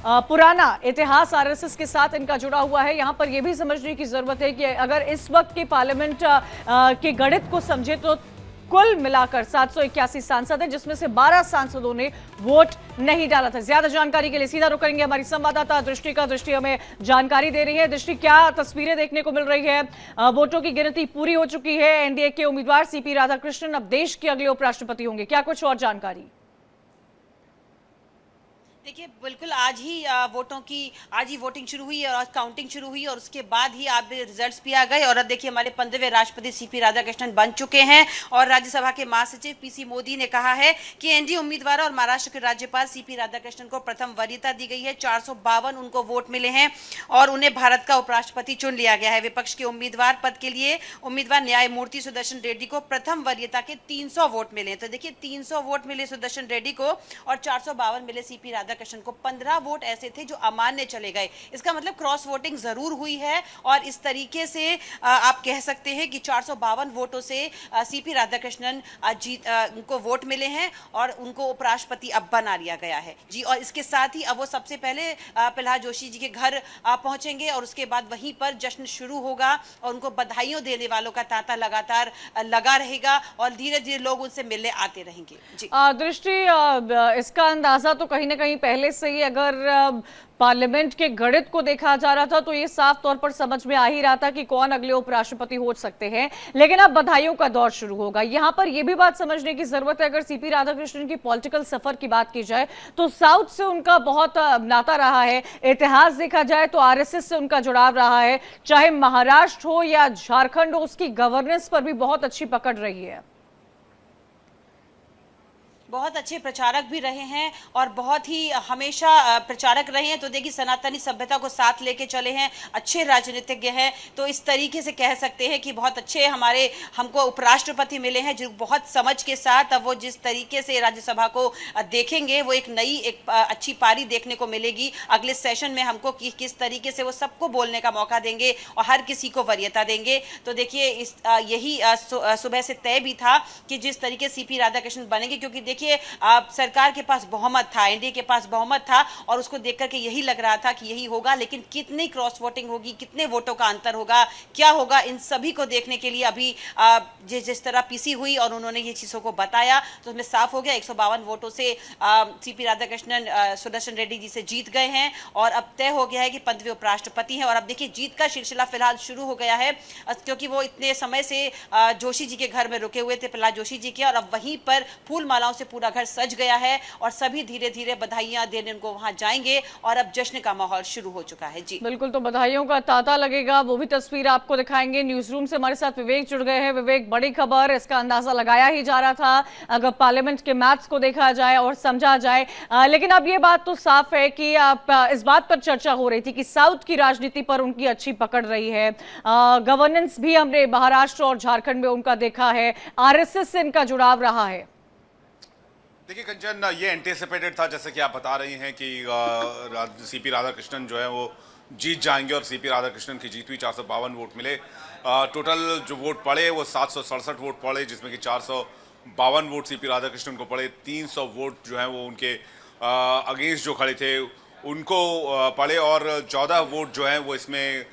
पुराना इतिहास आरएसएस के साथ इनका जुड़ा हुआ है। यहाँ पर यह भी समझने की जरूरत है कि अगर इस वक्त के पार्लियामेंट के गणित को समझे तो कुल मिलाकर 781 सांसद हैं, जिसमें से 12 सांसदों ने वोट नहीं डाला था। ज्यादा जानकारी के लिए सीधा रुक करेंगे हमारी संवाददाता दृष्टि हमें जानकारी दे रही है। दृष्टि, क्या तस्वीरें देखने को मिल रही है? वोटों की गिनती पूरी हो चुकी है, एनडीए के उम्मीदवार सीपी राधाकृष्णन अब देश के अगले उपराष्ट्रपति होंगे, क्या कुछ और जानकारी? देखिए, बिल्कुल आज ही वोटिंग शुरू हुई और आज काउंटिंग शुरू हुई और उसके बाद ही आप रिजल्ट्स भी आ गए। और अब देखिए, हमारे 15वें राष्ट्रपति सीपी राधाकृष्णन बन चुके हैं और राज्यसभा के महासचिव पीसी मोदी ने कहा है कि एनडीए उम्मीदवार और महाराष्ट्र के राज्यपाल सीपी राधाकृष्णन को प्रथम वरीयता दी गई है। 452 उनको वोट मिले हैं और उन्हें भारत का उपराष्ट्रपति चुन लिया गया है। विपक्ष के उम्मीदवार पद के लिए उम्मीदवार न्यायमूर्ति सुदर्शन रेड्डी को प्रथम वरीयता के 300 वोट मिले हैं। तो देखिए, 300 वोट मिले सुदर्शन रेड्डी को और 452 मिले सीपी राधाकृष्णन को। 15 वोट ऐसे थे जो अमान्य चले गए। इसका मतलब क्रॉस वोटिंग जरूर हुई है और इस तरीके से आप कह सकते हैं कि 452 वोटों से सीपी राधाकृष्णन उनको वोट मिले हैं और उनको उपराष्ट्रपति अब बना लिया गया है जी। और इसके साथ ही अब वो सबसे पहले प्रहलाद जोशी जी के घर पहुंचेंगे और उसके बाद वहीं पर जश्न शुरू होगा और उनको बधाइयों देने वालों का तांता लगातार लगा रहेगा और धीरे धीरे लोग उनसे मिलने आते रहेंगे जी। दृष्टि, इसका अंदाजा तो कहीं ना कहीं पहले से ही अगर पार्लियामेंट के गणित को देखा जा रहा था तो ये साफ तौर पर समझ में आ ही रहा था कि कौन अगले उपराष्ट्रपति हो सकते हैं, लेकिन अब बधाइयों का दौर शुरू होगा। यहां पर यह भी बात समझने की जरूरत है, अगर सीपी राधाकृष्णन की पॉलिटिकल सफर की बात की जाए तो साउथ से उनका बहुत नाता रहा है। इतिहास देखा जाए तो आरएसएस से उनका जुड़ाव रहा है, चाहे महाराष्ट्र हो या झारखंड हो, उसकी गवर्नेंस पर भी बहुत अच्छी पकड़ रही है। बहुत अच्छे प्रचारक भी रहे हैं और बहुत ही हमेशा प्रचारक रहे हैं। तो देखिए, सनातनी सभ्यता को साथ लेके चले हैं, अच्छे राजनीतिज्ञ हैं। तो इस तरीके से कह सकते हैं कि बहुत अच्छे हमको उपराष्ट्रपति मिले हैं जो बहुत समझ के साथ अब वो जिस तरीके से राज्यसभा को देखेंगे, वो एक अच्छी पारी देखने को मिलेगी अगले सेशन में हमको कि किस तरीके से वो सबको बोलने का मौका देंगे और हर किसी को वरीयता देंगे। तो देखिए, यही सुबह से तय भी था कि जिस तरीके सीपी राधाकृष्णन बनेंगे, क्योंकि देखिए सरकार के पास बहुमत था, एनडीए के पास बहुमत था और उसको देखकर के यही लग रहा था कि यही होगा। लेकिन कितनी क्रॉस वोटिंग होगी, कितने वोटों का अंतर होगा, क्या होगा, इन सभी को देखने के लिए अभी जिस तरह पीसी हुई और उन्होंने ये चीजों को बताया तो उसमें साफ हो गया। 152 वोटों से सीपी राधाकृष्णन सुदर्शन रेड्डी जी से जीत गए हैं और अब तय हो गया है कि 15वें उपराष्ट्रपति हैं। और अब देखिए, जीत का सिलसिला फिलहाल शुरू हो गया है क्योंकि वो इतने समय से जोशी जी के घर में रुके हुए थे, प्रहलाद जोशी जी के, और अब वहीं पर फूल मालाओं से पूरा घर सज गया है और सभी धीरे धीरे बधाइयां देने उनको वहां जाएंगे और अब जश्न का माहौल शुरू हो चुका है जी। बिल्कुल, तो बधाइयों का तांता लगेगा, वो भी तस्वीर आपको दिखाएंगे। न्यूज रूम से हमारे साथ विवेक जुड़ गए हैं। विवेक, बड़ी खबर, इसका अंदाजा लगाया ही जा रहा था अगर पार्लियामेंट के मैथ्स को देखा जाए और समझा जाए, लेकिन अब ये बात तो साफ है कि इस बात पर चर्चा हो रही थी कि साउथ की राजनीति पर उनकी अच्छी पकड़ रही है। गवर्नेंस भी हमने महाराष्ट्र और झारखंड में उनका देखा है, आरएसएस से इनका जुड़ाव रहा है। देखिए कंचन, ये एंटीसिपेटेड था, जैसे कि आप बता रही हैं कि सीपी राधाकृष्णन जो है वो जीत जाएंगे और सीपी राधाकृष्णन की जीत हुई। 452 वोट मिले। टोटल जो वोट पड़े वो 767 वोट पड़े, जिसमें कि 452 वोट सीपी राधाकृष्णन को पड़े। 300 वोट जो है वो उनके अगेंस्ट जो खड़े थे उनको पड़े और 14 वोट जो है वो इसमें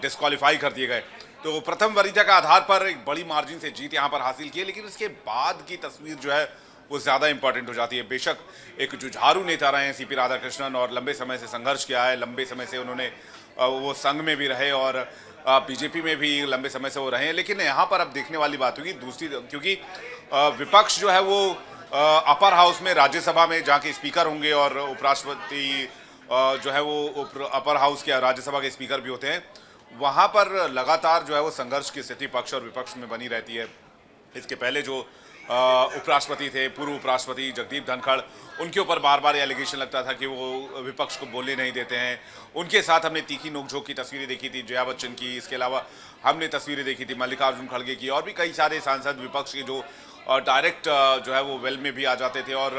डिस्क्वालीफाई कर दिए गए। तो प्रथम वरीयता के आधार पर एक बड़ी मार्जिन से जीत यहाँ पर हासिल की है, लेकिन उसके बाद की तस्वीर जो है वो ज़्यादा इंपॉर्टेंट हो जाती है। बेशक एक जुझारू नेता रहे हैं सीपी राधाकृष्णन और लंबे समय से संघर्ष किया है, लंबे समय से उन्होंने वो संघ में भी रहे और बीजेपी में भी लंबे समय से वो रहे हैं। लेकिन यहाँ पर अब देखने वाली बात होगी दूसरी, क्योंकि विपक्ष जो है वो अपर हाउस में राज्यसभा में जहाँ के स्पीकर होंगे और उपराष्ट्रपति जो है वो अपर हाउस के राज्यसभा के स्पीकर भी होते हैं, वहाँ पर लगातार जो है वो संघर्ष की स्थिति पक्ष और विपक्ष में बनी रहती है। इसके पहले जो उपराष्ट्रपति थे, पूर्व उपराष्ट्रपति जगदीप धनखड़, उनके ऊपर बार बार एलिगेशन लगता था कि वो विपक्ष को बोलने नहीं देते हैं। उनके साथ हमने तीखी नोकझोंक की तस्वीरें देखी थी जया बच्चन की, इसके अलावा हमने तस्वीरें देखी थी मल्लिकार्जुन खड़गे की और भी कई सारे सांसद विपक्ष के जो डायरेक्ट जो है वो वेल में भी आ जाते थे और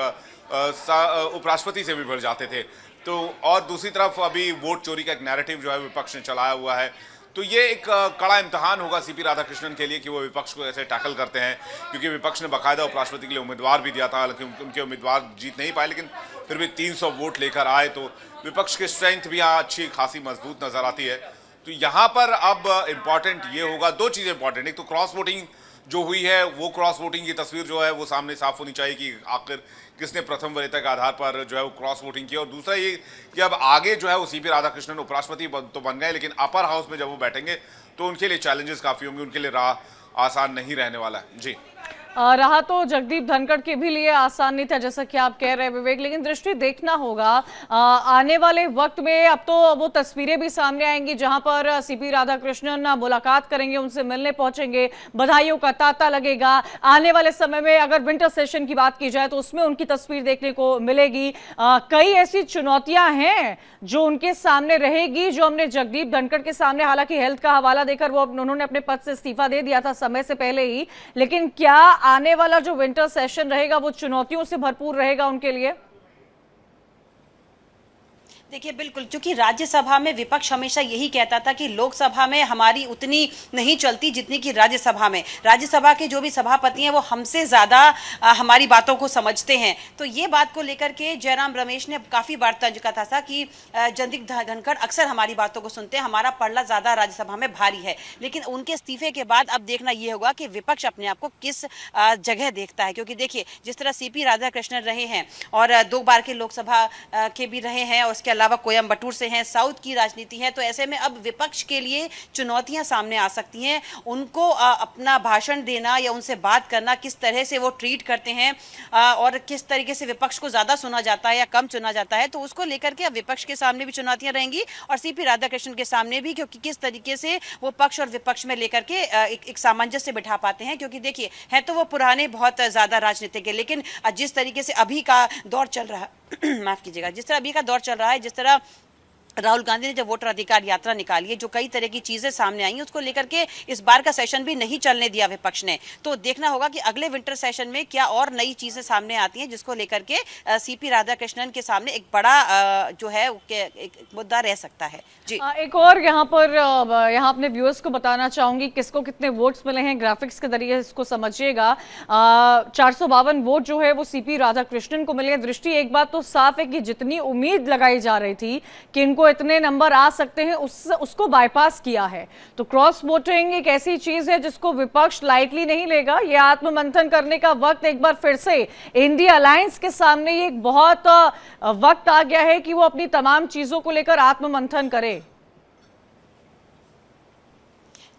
उपराष्ट्रपति से भी भिड़ जाते थे। तो और दूसरी तरफ अभी वोट चोरी का एक नैरेटिव जो है विपक्ष ने चलाया हुआ है। तो ये एक कड़ा इम्तिहान होगा सीपी राधाकृष्णन के लिए कि वो विपक्ष को ऐसे टैकल करते हैं, क्योंकि विपक्ष ने बाकायदा उपराष्ट्रपति के लिए उम्मीदवार भी दिया था, हालांकि उनके उम्मीदवार जीत नहीं पाए, लेकिन फिर भी 300 वोट लेकर आए, तो विपक्ष की स्ट्रेंथ भी यहाँ अच्छी खासी मजबूत नजर आती है। तो यहाँ पर अब इम्पॉर्टेंट ये होगा, दो चीज़ें इंपॉर्टेंट, एक तो क्रॉस वोटिंग जो हुई है वो क्रॉस वोटिंग की तस्वीर जो है वो सामने साफ होनी चाहिए कि आखिर किसने प्रथम वरीयता के आधार पर जो है वो क्रॉस वोटिंग की, और दूसरा ये कि अब आगे जो है वो सीपी राधाकृष्णन उपराष्ट्रपति तो बन गए, लेकिन अपर हाउस में जब वो बैठेंगे तो उनके लिए चैलेंजेस काफ़ी होंगे, उनके लिए राह आसान नहीं रहने वाला है। जी रहा तो जगदीप धनखड़ के भी लिए आसान नहीं था, जैसा कि आप कह रहे हैं विवेक, लेकिन दृष्टि देखना होगा आने वाले वक्त में। अब तो वो तस्वीरें भी सामने आएंगी जहां पर सीपी राधाकृष्णन मुलाकात करेंगे, उनसे मिलने पहुंचेंगे, बधाइयों का तांता लगेगा। आने वाले समय में अगर विंटर सेशन की बात की जाए तो उसमें उनकी तस्वीर देखने को मिलेगी। कई ऐसी चुनौतियां हैं जो उनके सामने रहेगी, जो हमने जगदीप धनखड़ के सामने, हालांकि हेल्थ का हवाला देकर वो उन्होंने अपने पद से इस्तीफा दे दिया था समय से पहले ही, लेकिन क्या आने वाला जो विंटर सेशन रहेगा वो चुनौतियों से भरपूर रहेगा उनके लिए? देखिए बिल्कुल, क्योंकि राज्यसभा में विपक्ष हमेशा यही कहता था कि लोकसभा में हमारी उतनी नहीं चलती जितनी कि राज्यसभा में। राज्यसभा के जो भी सभापति हैं वो हमसे ज़्यादा हमारी बातों को समझते हैं। तो ये बात को लेकर के जयराम रमेश ने काफ़ी बार तंज कहा था कि जगदीप धनखड़ अक्सर हमारी बातों को सुनते हैं, हमारा पल्ला ज़्यादा राज्यसभा में भारी है। लेकिन उनके इस्तीफे के बाद अब देखना ये होगा कि विपक्ष अपने आप को किस जगह देखता है, क्योंकि देखिए जिस तरह सीपी राधाकृष्णन रहे हैं और 2 बार के लोकसभा के भी रहे हैं, और उसके अलावा कोयम्बटूर से हैं, साउथ की राजनीति है, तो ऐसे में अब विपक्ष के लिए चुनौतियां सामने आ सकती हैं। उनको अपना भाषण देना या उनसे बात करना, किस तरह से वो ट्रीट करते हैं और किस तरीके से विपक्ष को ज़्यादा सुना जाता है या कम चुना जाता है, तो उसको लेकर के अब विपक्ष के सामने भी चुनौतियां रहेंगी और सीपी राधाकृष्णन के सामने भी, क्योंकि किस तरीके से वो पक्ष और विपक्ष में लेकर के एक सामंजस्य बिठा पाते हैं। क्योंकि देखिए है तो वो पुराने बहुत ज़्यादा राजनीतिक है, लेकिन जिस तरीके से अभी का दौर चल रहा है माफ कीजिएगा, जिस तरह अभी का दौर चल रहा है, जिस तरह राहुल गांधी ने जब वोटर अधिकार यात्रा निकाली है, जो कई तरह की चीजें सामने आई, उसको लेकर के इस बार का सेशन भी नहीं चलने दिया विपक्ष ने। तो देखना होगा कि अगले विंटर सेशन में क्या और नई चीजें सामने आती हैं, जिसको लेकर के सीपी राधाकृष्णन के सामने एक बड़ा जो है एक मुद्दा रह सकता है। जी एक और यहाँ पर यहाँ अपने व्यूअर्स को बताना चाहूंगी किसको कितने वोट्स मिले हैं, ग्राफिक्स के जरिए इसको समझिएगा। 452 वोट जो है वो सीपी राधाकृष्णन को मिले। दृष्टि एक बात तो साफ है कि जितनी उम्मीद लगाई जा रही थी कि इनको इतने नंबर आ सकते हैं, उसको बाईपास किया है। तो क्रॉस वोटिंग एक ऐसी चीज है जिसको विपक्ष लाइटली नहीं लेगा। ये आत्ममंथन करने का वक्त एक बार फिर से इंडिया अलायंस के सामने ये एक बहुत वक्त आ गया है कि वो अपनी तमाम चीजों को लेकर आत्ममंथन करे।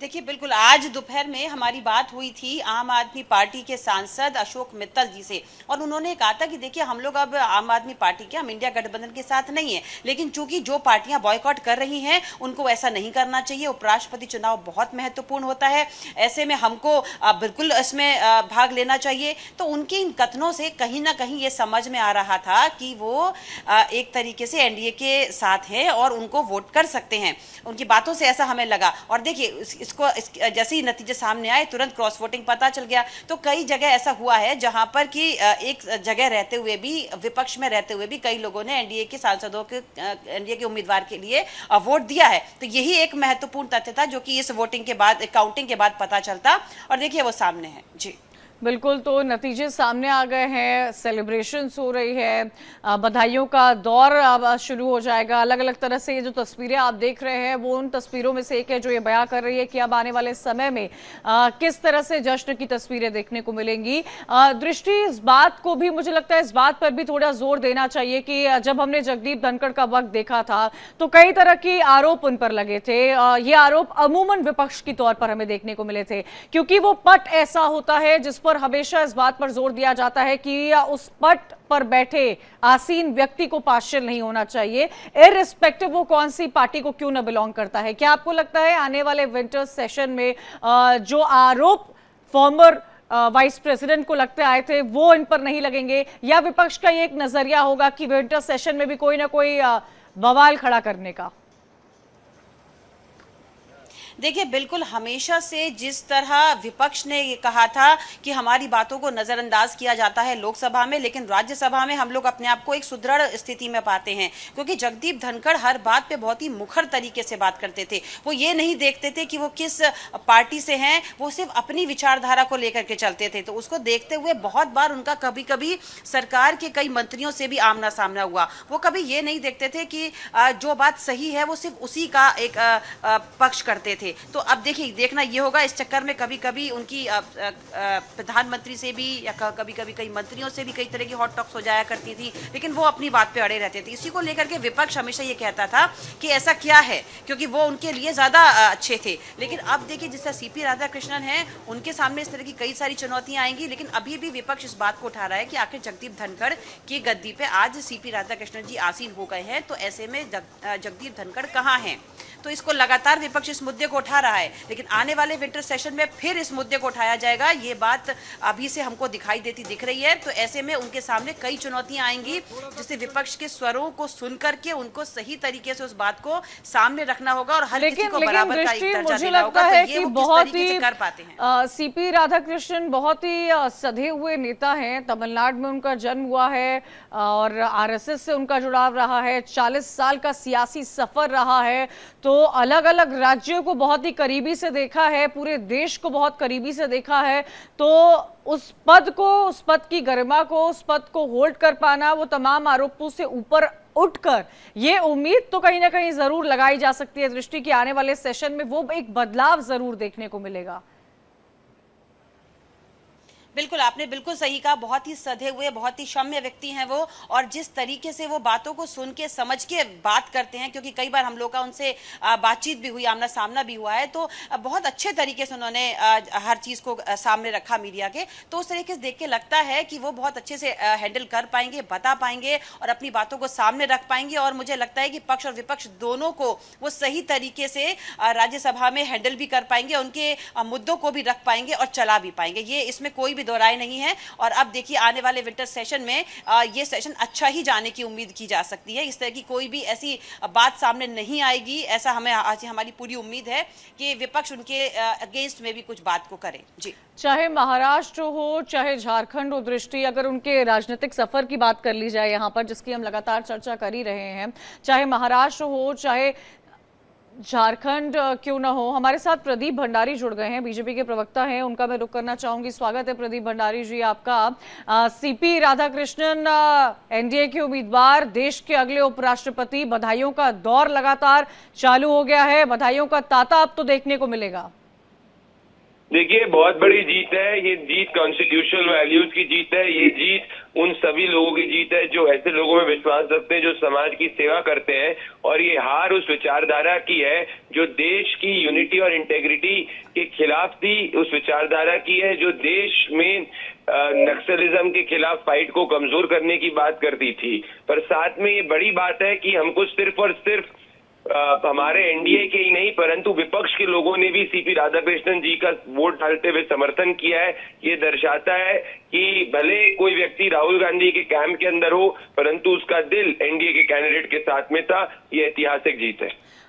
देखिए बिल्कुल, आज दोपहर में हमारी बात हुई थी आम आदमी पार्टी के सांसद अशोक मित्तल जी से, और उन्होंने कहा था कि देखिए हम लोग अब आम आदमी पार्टी के, हम इंडिया गठबंधन के साथ नहीं है, लेकिन चूंकि जो पार्टियां बॉयकॉट कर रही हैं उनको ऐसा नहीं करना चाहिए। उपराष्ट्रपति चुनाव बहुत महत्वपूर्ण होता है, ऐसे में हमको बिल्कुल इसमें भाग लेना चाहिए। तो उनके इन कथनों से कहीं ना कहीं ये समझ में आ रहा था कि वो एक तरीके से एनडीए के साथ हैं और उनको वोट कर सकते हैं। उनकी बातों से ऐसा हमें लगा। और देखिए जैसे ही नतीजे सामने आए तुरंत क्रॉस वोटिंग पता चल गया। तो कई जगह ऐसा हुआ है जहां पर कि एक जगह रहते हुए भी, विपक्ष में रहते हुए भी कई लोगों ने एनडीए के सांसदों के, एनडीए के उम्मीदवार के लिए वोट दिया है। तो यही एक महत्वपूर्ण तथ्य था जो कि इस वोटिंग के बाद, काउंटिंग के बाद पता चलता, और देखिए वो सामने है। जी बिल्कुल, तो नतीजे सामने आ गए हैं, सेलिब्रेशंस हो रही है, बधाइयों का दौर अब शुरू हो जाएगा। अलग अलग तरह से ये जो तस्वीरें आप देख रहे हैं वो उन तस्वीरों में से एक है जो ये बयां कर रही है कि अब आने वाले समय में किस तरह से जश्न की तस्वीरें देखने को मिलेंगी। दृष्टि इस बात को भी, मुझे लगता है इस बात पर भी थोड़ा जोर देना चाहिए कि जब हमने जगदीप धनखड़ का वक्त देखा था तो कई तरह के आरोप उन पर लगे थे। ये आरोप अमूमन विपक्ष की तौर पर हमें देखने को मिले थे, क्योंकि वो पट ऐसा होता है जिस पर हमेशा इस बात पर जोर दिया जाता है कि उस पट पर बैठे आसीन व्यक्ति को पार्शियल नहीं होना चाहिए, इररिस्पेक्टिव वो कौन सी पार्टी को क्यों न बिलोंग करता है। क्या आपको लगता है आने वाले विंटर सेशन में जो आरोप फॉर्मर वाइस प्रेसिडेंट को लगते आए थे वो इन पर नहीं लगेंगे, या विपक्ष का ये एक नजरिया होगा कि विंटर सेशन में भी कोई ना कोई बवाल खड़ा करने का? देखिए, बिल्कुल हमेशा से जिस तरह विपक्ष ने ये कहा था कि हमारी बातों को नज़रअंदाज किया जाता है लोकसभा में, लेकिन राज्यसभा में हम लोग अपने आप को एक सुदृढ़ स्थिति में पाते हैं, क्योंकि जगदीप धनखड़ हर बात पे बहुत ही मुखर तरीके से बात करते थे। वो ये नहीं देखते थे कि वो किस पार्टी से हैं, वो सिर्फ अपनी विचारधारा को लेकर के चलते थे। तो उसको देखते हुए बहुत बार उनका कभी कभी सरकार के कई मंत्रियों से भी आमना सामना हुआ। वो कभी ये नहीं देखते थे कि जो बात सही है वो सिर्फ उसी का एक पक्ष करते थे। तो अब देखिए, देखना ये होगा, इस चक्कर में कभी कभी उनकी प्रधानमंत्री से भी या कभी कभी कई मंत्रियों से भी कई तरह की हॉट टॉक्स हो जाया करती थी, लेकिन वो अपनी बात पे अड़े रहते थे। इसी को लेकर के विपक्ष हमेशा ये कहता था कि ऐसा क्या है, क्योंकि वो उनके लिए ज़्यादा अच्छे थे। लेकिन अब देखिए, जिस तरह सीपी राधाकृष्णन हैं, उनके सामने इस तरह की कई सारी चुनौतियाँ आएंगी, लेकिन अभी भी विपक्ष इस बात को उठा रहा है कि आखिर जगदीप धनखड़ की गद्दी पे आज सीपी राधाकृष्णन जी आसीन हो गए हैं, तो ऐसे में जगदीप धनखड़ कहाँ हैं। तो इसको लगातार विपक्ष इस मुद्दे को उठा रहा है, लेकिन आने वाले विंटर सेशन में फिर इस मुद्दे को उठाया जाएगा, ये बात अभी से हमको दिखाई देती दिख रही है। तो ऐसे में उनके सामने कई चुनौतियां आएंगी, जिससे विपक्ष के स्वरों को सुन करके उनको सही तरीके से उस बात को सामने रखना होगा और हर किसी को बराबर का एक दर्जा देना होगा। तो ये वो किस तरीके से कर पाते हैं। सीपी राधाकृष्णन बहुत ही सधे हुए नेता हैं। तमिलनाडु में उनका जन्म हुआ है और आरएसएस से उनका जुड़ाव रहा है। 40 साल का सियासी सफर रहा है, तो अलग अलग राज्यों को बहुत ही करीबी से देखा है, पूरे देश को बहुत करीबी से देखा है। तो उस पद की गरिमा को, उस पद को होल्ड कर पाना, वो तमाम आरोपों से ऊपर उठकर, ये उम्मीद तो कहीं ना कहीं जरूर लगाई जा सकती है दृष्टि की आने वाले सेशन में वो एक बदलाव जरूर देखने को मिलेगा। बिल्कुल, आपने बिल्कुल सही कहा। बहुत ही सधे हुए, बहुत ही क्षम्य व्यक्ति हैं वो, और जिस तरीके से वो बातों को सुन के समझ के बात करते हैं, क्योंकि कई बार हम लोग का उनसे बातचीत भी हुई, आमना सामना भी हुआ है, तो बहुत अच्छे तरीके से उन्होंने हर चीज़ को सामने रखा मीडिया के। तो उस तरीके से देख के लगता है कि वो बहुत अच्छे से हैंडल कर पाएंगे, बता पाएंगे और अपनी बातों को सामने रख पाएंगे। और मुझे लगता है कि पक्ष और विपक्ष दोनों को वो सही तरीके से राज्यसभा में हैंडल भी कर पाएंगे, उनके मुद्दों को भी रख पाएंगे और चला भी पाएंगे। ये इसमें कोई भी दो राय नहीं है। और अब देखिए, आने वाले विंटर सेशन में ये सेशन अच्छा ही जाने की उम्मीद की जा सकती है। इस तरह की कोई भी ऐसी बात सामने नहीं आएगी, ऐसा हमें आज हमारी पूरी उम्मीद है कि विपक्ष उनके अगेंस्ट में भी कुछ बात को करे। जी, चाहे महाराष्ट्र हो, चाहे झारखंड हो दृष्टि, अगर उनके राजनीतिक सफर की बात कर ली जाए यहाँ पर, जिसकी हम लगातार चर्चा कर ही रहे हैं, चाहे महाराष्ट्र हो, चाहे झारखंड क्यों ना हो, हमारे साथ प्रदीप भंडारी जुड़ गए हैं, बीजेपी के प्रवक्ता हैं, उनका मैं रुख करना चाहूंगी। स्वागत है प्रदीप भंडारी जी आपका। सीपी राधाकृष्णन एनडीए के उम्मीदवार, देश के अगले उपराष्ट्रपति, बधाइयों का दौर लगातार चालू हो गया है, बधाइयों का तांता अब तो देखने को मिलेगा। देखिए, बहुत बड़ी जीत है ये। जीत कॉन्स्टिट्यूशनल वैल्यूज की जीत है। ये जीत उन सभी लोगों की जीत है जो ऐसे लोगों में विश्वास रखते हैं, जो समाज की सेवा करते हैं। और ये हार उस विचारधारा की है जो देश की यूनिटी और इंटेग्रिटी के खिलाफ थी, उस विचारधारा की है जो देश में नक्सलिज्म के खिलाफ फाइट को कमजोर करने की बात करती थी। पर साथ में ये बड़ी बात है कि हमको सिर्फ और सिर्फ हमारे एनडीए के ही नहीं, परंतु विपक्ष के लोगों ने भी सीपी राधाकृष्णन जी का वोट डालते हुए समर्थन किया है। ये दर्शाता है कि भले कोई व्यक्ति राहुल गांधी के कैंप के अंदर हो, परंतु उसका दिल एनडीए के कैंडिडेट के साथ में था। ये ऐतिहासिक जीत है।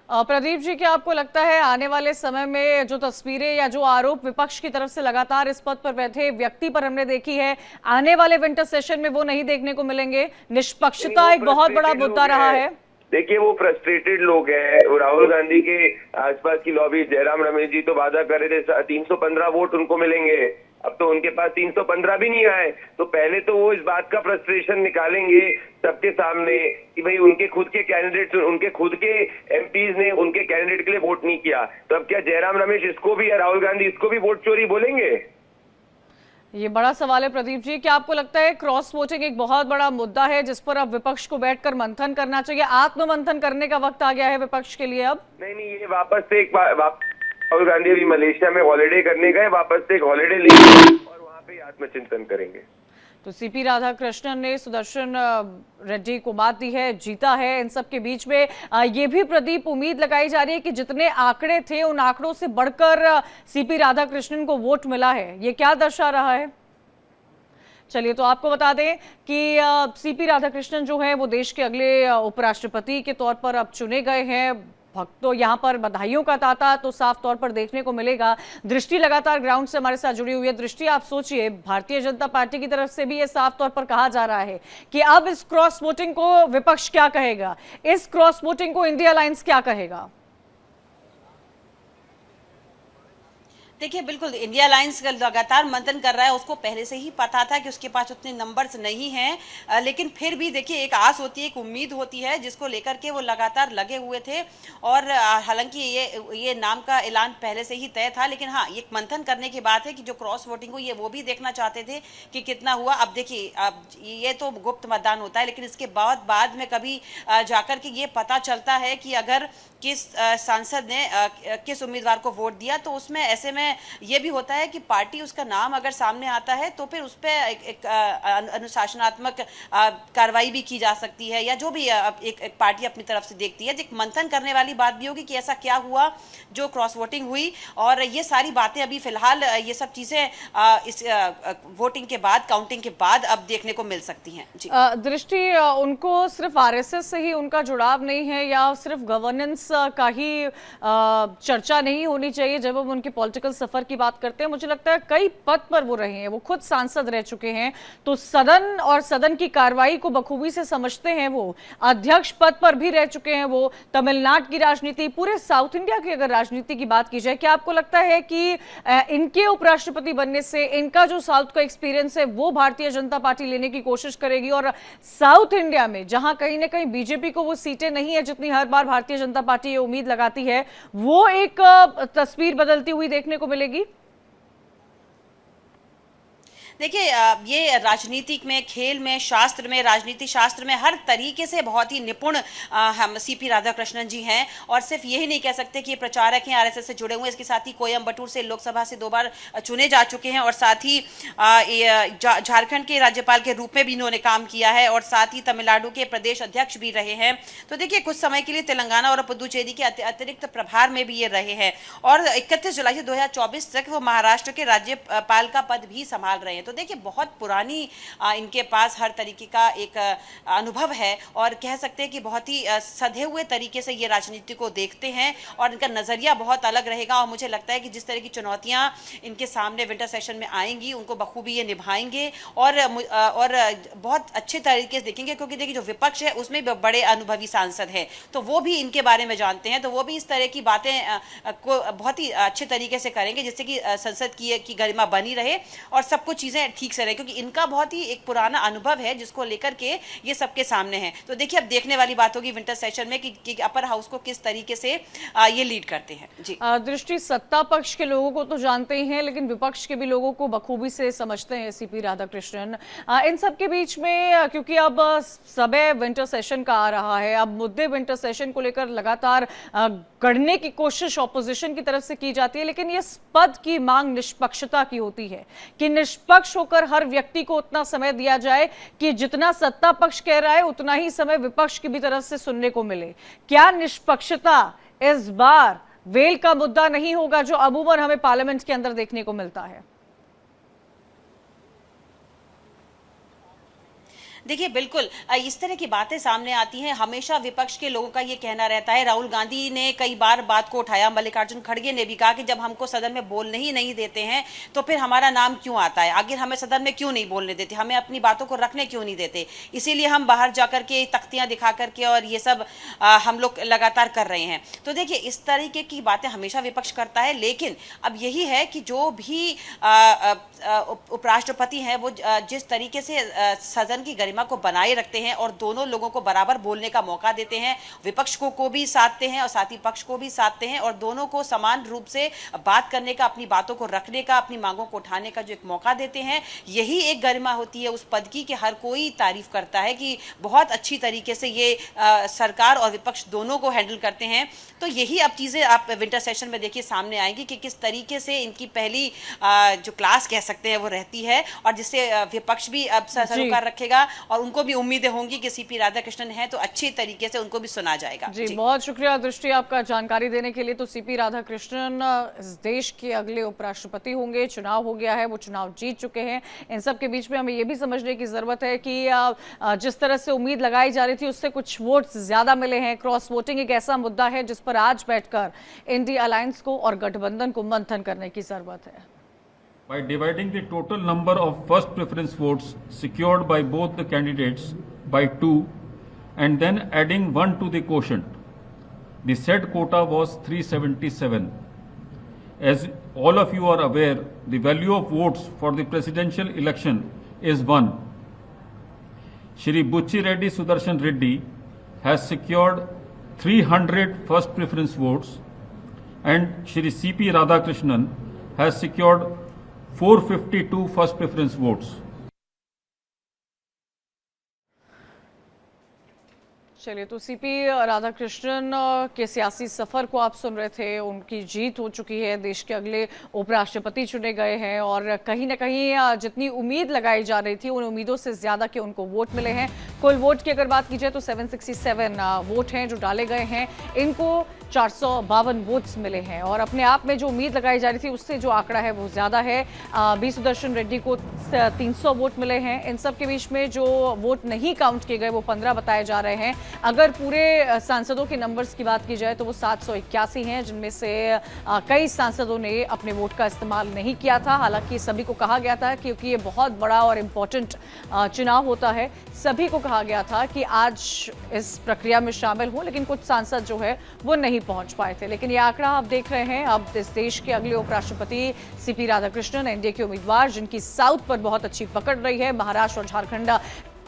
प्रदीप जी, क्या आपको लगता है आने वाले समय में जो तस्वीरें या जो आरोप विपक्ष की तरफ से लगातार इस पद पर बैठे व्यक्ति पर हमने देखी है, आने वाले विंटर सेशन में वो नहीं देखने को मिलेंगे? निष्पक्षता एक बहुत बड़ा मुद्दा रहा है। देखिए, वो फ्रस्ट्रेटेड लोग हैं। राहुल गांधी के आसपास की लॉबी, जयराम रमेश जी तो वादा कर रहे थे 315 वोट उनको मिलेंगे, अब तो उनके पास 315 भी नहीं आए। तो पहले तो वो इस बात का फ्रस्ट्रेशन निकालेंगे सबके सामने कि भाई उनके खुद के कैंडिडेट, उनके खुद के एमपीज ने उनके कैंडिडेट के लिए वोट नहीं किया। तो अब क्या जयराम रमेश इसको भी या राहुल गांधी इसको भी वोट चोरी बोलेंगे? ये बड़ा सवाल है प्रदीप जी। क्या आपको लगता है क्रॉस वोटिंग एक बहुत बड़ा मुद्दा है जिस पर अब विपक्ष को बैठकर मंथन करना चाहिए, आत्ममंथन करने का वक्त आ गया है विपक्ष के लिए अब? नहीं, ये वापस से एक राहुल गांधी अभी मलेशिया में हॉलिडे करने गए, वापस से एक हॉलिडे लेंगे और वहां पे आत्मचिंतन करेंगे। तो सीपी राधाकृष्णन ने सुदर्शन रेड्डी को मात दी है, जीता है। इन सब के बीच में ये भी प्रदीप उम्मीद लगाई जा रही है कि जितने आंकड़े थे उन आंकड़ों से बढ़कर सीपी राधाकृष्णन को वोट मिला है। ये क्या दर्शा रहा है? चलिए, तो आपको बता दें कि सीपी राधाकृष्णन जो है वो देश के अगले उपराष्ट्रपति के तौर पर अब चुने गए हैं। भक्तों यहाँ पर बधाइयों का तांता तो साफ तौर पर देखने को मिलेगा। दृष्टि लगातार ग्राउंड से हमारे साथ जुड़ी हुई है। दृष्टि, आप सोचिए, भारतीय जनता पार्टी की तरफ से भी ये साफ तौर पर कहा जा रहा है कि अब इस क्रॉस वोटिंग को विपक्ष क्या कहेगा, इस क्रॉस वोटिंग को इंडिया अलायंस क्या कहेगा? देखिए, बिल्कुल इंडिया अलायंस लगातार मंथन कर रहा है। उसको पहले से ही पता था कि उसके पास उतने नंबर्स नहीं हैं, लेकिन फिर भी देखिए एक आस होती है, एक उम्मीद होती है, जिसको लेकर के वो लगातार लगे हुए थे। और हालांकि ये नाम का ऐलान पहले से ही तय था, लेकिन हाँ, एक मंथन करने की बात है कि जो क्रॉस वोटिंग हुई है वो भी देखना चाहते थे कि कितना हुआ। अब देखिए, अब ये तो गुप्त मतदान होता है, लेकिन इसके बाद में कभी जाकर के ये पता चलता है कि अगर किस सांसद ने किस उम्मीदवार को वोट दिया, तो उसमें ऐसे में ये भी होता है कि पार्टी, उसका नाम अगर सामने आता है तो फिर उस पर एक अनुशासनात्मक कार्रवाई भी की जा सकती है, या जो भी एक पार्टी अपनी तरफ से देखती है। एक मंथन करने वाली बात भी होगी कि ऐसा क्या हुआ जो क्रॉस वोटिंग हुई, और ये सारी बातें अभी फिलहाल ये सब चीजें इस वोटिंग के बाद, काउंटिंग के बाद अब देखने को मिल सकती हैं। जी दृष्टि, उनको सिर्फ आरएसएस से ही उनका जुड़ाव नहीं है या सिर्फ गवर्नेंस का ही चर्चा नहीं होनी चाहिए जब हम उनके पॉलिटिकल सफर की बात करते हैं? मुझे लगता है कई पद पर वो रहे हैं, वो खुद सांसद रह चुके हैं, तो सदन और सदन की कार्रवाई को बखूबी से समझते हैं। वो अध्यक्ष पद पर भी रह चुके हैं। वो तमिलनाडु की राजनीति, पूरे साउथ इंडिया की अगर राजनीति की बात की जाए, क्या आपको लगता है कि इनके उपराष्ट्रपति बनने से इनका जो साउथ का एक्सपीरियंस है वो भारतीय जनता पार्टी लेने की कोशिश करेगी, और साउथ इंडिया में जहां कहीं ना कहीं बीजेपी को वो सीटें नहीं है जितनी हर बार भारतीय जनता पार्टी ये उम्मीद लगाती है, वो एक तस्वीर बदलती हुई देखने को मिलेगी? देखिए, ये राजनीतिक में, खेल में, शास्त्र में, राजनीति शास्त्र में हर तरीके से बहुत ही निपुण हम सीपी राधाकृष्णन जी हैं। और सिर्फ यही नहीं कह सकते कि ये प्रचारक हैं, आरएसएस से जुड़े हुए हैं। इसके साथ ही कोयम्बटूर से लोकसभा से 2 बार चुने जा चुके हैं, और साथ ही झारखंड के राज्यपाल के रूप में भी इन्होंने काम किया है, और साथ ही तमिलनाडु के प्रदेश अध्यक्ष भी रहे हैं। तो देखिए, कुछ समय के लिए तेलंगाना और पुदुचेरी के अतिरिक्त प्रभार में भी ये रहे हैं, और 31 जुलाई 2024 तक वो महाराष्ट्र के राज्यपाल का पद भी संभाल रहे हैं। तो देखिए, बहुत पुरानी इनके पास हर तरीके का एक अनुभव है, और कह सकते हैं कि बहुत ही सधे हुए तरीके से ये राजनीति को देखते हैं, और इनका नज़रिया बहुत अलग रहेगा। और मुझे लगता है कि जिस तरह की चुनौतियां इनके सामने विंटर सेशन में आएंगी, उनको बखूबी ये निभाएंगे, और बहुत अच्छे तरीके से देखेंगे, क्योंकि देखिए जो विपक्ष है उसमें बड़े अनुभवी सांसद हैं, तो वो भी इनके बारे में जानते हैं, तो वो भी इस तरह की बातें को बहुत ही अच्छे तरीके से करेंगे, जिससे कि संसद की गरिमा बनी रहे और सब कुछ चीज़ें ठीक से रहे, क्योंकि इनका बहुत ही एक पुराना अनुभव है जिसको लेकर के ये सबके सामने है। तो देखिए, अब देखने वाली बात होगी विंटर सेशन में कि अपर हाउस को किस तरीके से ये लीड करते हैं। जी दृष्टि, सत्ता पक्ष के लोगों को तो जानते ही हैं, लेकिन विपक्ष के भी लोगों को बखूबी से समझते हैं सीपी राधाकृष्णन। इन सब के बीच में, क्योंकि अब समय विंटर सेशन का आ रहा है, अब मुद्दे विंटर सेशन को लेकर लगातार गढ़ने की कोशिश ऑपोजिशन की तरफ से की जाती है, लेकिन ये पद की मांग निष्पक्षता की होती है कि निष्पक्ष होकर हर व्यक्ति को उतना समय दिया जाए कि जितना सत्ता पक्ष कह रहा है उतना ही समय विपक्ष की भी तरफ से सुनने को मिले। क्या निष्पक्षता इस बार वेल का मुद्दा नहीं होगा जो अमूमन हमें पार्लियामेंट के अंदर देखने को मिलता है? देखिए, बिल्कुल इस तरह की बातें सामने आती हैं। हमेशा विपक्ष के लोगों का ये कहना रहता है, राहुल गांधी ने कई बार बात को उठाया, मल्लिकार्जुन खड़गे ने भी कहा कि जब हमको सदन में बोलने ही नहीं देते हैं तो फिर हमारा नाम क्यों आता है, आखिर हमें सदन में क्यों नहीं बोलने देते, हमें अपनी बातों को रखने क्यों नहीं देते, इसीलिए हम बाहर जा करके तख्तियाँ दिखा करके और ये सब हम लोग लगातार कर रहे हैं। तो देखिए, इस तरीके की बातें हमेशा विपक्ष करता है, लेकिन अब यही है कि जो भी उपराष्ट्रपति हैं वो जिस तरीके से सदन की गरिमा को बनाए रखते हैं और दोनों लोगों को बराबर बोलने का मौका देते हैं, विपक्ष को भी साधते हैं और साथी पक्ष को भी साधते हैं, और दोनों को समान रूप से बात करने का, अपनी बातों को रखने का, अपनी मांगों को उठाने का जो एक मौका देते हैं, यही एक गरिमा होती है उस पद की कि हर कोई तारीफ करता है कि बहुत अच्छी तरीके से ये सरकार और विपक्ष दोनों को हैंडल करते हैं। तो यही अब चीज़ें आप विंटर सेशन में देखिए सामने आएंगी कि किस तरीके से इनकी पहली जो क्लास कह सकते हैं वो रहती है, और जिससे विपक्ष भी अब सरोकार रखेगा और उनको भी उम्मीदें होंगी कि सीपी राधाकृष्णन है तो अच्छी तरीके से उनको भी सुना जाएगा। जी बहुत शुक्रिया दृष्टि आपका जानकारी देने के लिए। तो सीपी राधाकृष्णन इस देश के अगले उपराष्ट्रपति होंगे, चुनाव हो गया है, वो चुनाव जीत चुके हैं। इन सब के बीच में हमें ये भी समझने की जरूरत है कि जिस तरह से उम्मीद लगाई जा रही थी उससे कुछ वोट्स ज्यादा मिले हैं। क्रॉस वोटिंग एक ऐसा मुद्दा है जिस पर आज बैठकर इंडिया अलायंस को और गठबंधन को मंथन करने की जरूरत है। By dividing the total number of first preference votes secured by both the candidates by 2 and then adding 1 to the quotient, the said quota was 377. As all of you are aware, the value of votes for the presidential election is 1. Shri Bucci Reddy Sudarshan Reddy has secured 300 first preference votes and Shri C.P. Radhakrishnan has secured 452 first preference votes. चलिए, तो CP Radhakrishnan के सियासी सफर को आप सुन रहे थे। उनकी जीत हो चुकी है, देश के अगले उपराष्ट्रपति चुने गए हैं और कहीं ना कहीं जितनी उम्मीद लगाई जा रही थी उन उम्मीदों से ज्यादा के उनको वोट मिले हैं। कुल वोट की अगर बात की जाए तो 767 वोट हैं जो डाले गए हैं, इनको 452 वोट्स मिले हैं और अपने आप में जो उम्मीद लगाई जा रही थी उससे जो आंकड़ा है वो ज्यादा है। बी सुदर्शन रेड्डी को 300 वोट मिले हैं। इन सब के बीच में जो वोट नहीं काउंट किए गए वो 15 बताए जा रहे हैं। अगर पूरे सांसदों के नंबर्स की बात की जाए तो वो 781 हैं, जिनमें से कई सांसदों ने अपने वोट का इस्तेमाल नहीं किया था। हालांकि सभी को कहा गया था, क्योंकि ये बहुत बड़ा और इम्पोर्टेंट चुनाव होता है, सभी को कहा गया था कि आज इस प्रक्रिया में शामिल हो, लेकिन कुछ सांसद जो है वो नहीं पहुंच पाए थे। लेकिन ये आंकड़ा आप देख रहे हैं, अब इस देश के अगले उपराष्ट्रपति सीपी राधाकृष्णन, एनडीए के उम्मीदवार जिनकी साउथ पर बहुत अच्छी पकड़ रही है, महाराष्ट्र और झारखंड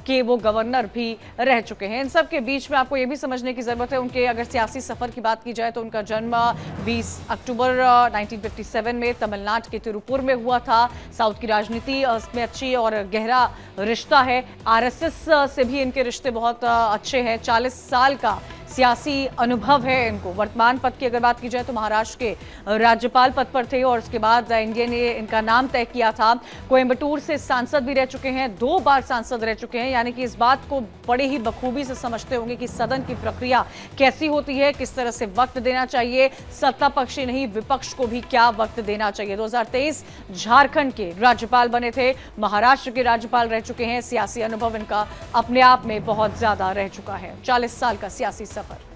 के वो गवर्नर भी रह चुके हैं। इन सब के बीच में आपको ये भी समझने की जरूरत है, उनके अगर सियासी सफर की बात की जाए तो उनका जन्म 20 अक्टूबर 1957 में तमिलनाडु के तिरुपुर में हुआ था। साउथ की राजनीति में अच्छी और गहरा रिश्ता है, आरएसएस से भी इनके रिश्ते बहुत अच्छे हैं। 40 साल का सियासी अनुभव है इनको। वर्तमान पद की अगर बात की जाए तो महाराष्ट्र के राज्यपाल पद पर थे और उसके बाद एनडीए ने इनका नाम तय किया था। कोयम्बटूर से सांसद भी रह चुके हैं, 2 बार सांसद रह चुके हैं, यानी कि इस बात को बड़े ही बखूबी से समझते होंगे कि सदन की प्रक्रिया कैसी होती है, किस तरह से वक्त देना चाहिए, सत्ता पक्ष ही नहीं विपक्ष को भी क्या वक्त देना चाहिए। 2023 झारखंड के राज्यपाल बने थे, महाराष्ट्र के राज्यपाल रह चुके हैं। सियासी अनुभव इनका अपने आप में बहुत ज्यादा रह चुका है। 40 साल का सियासी सफर।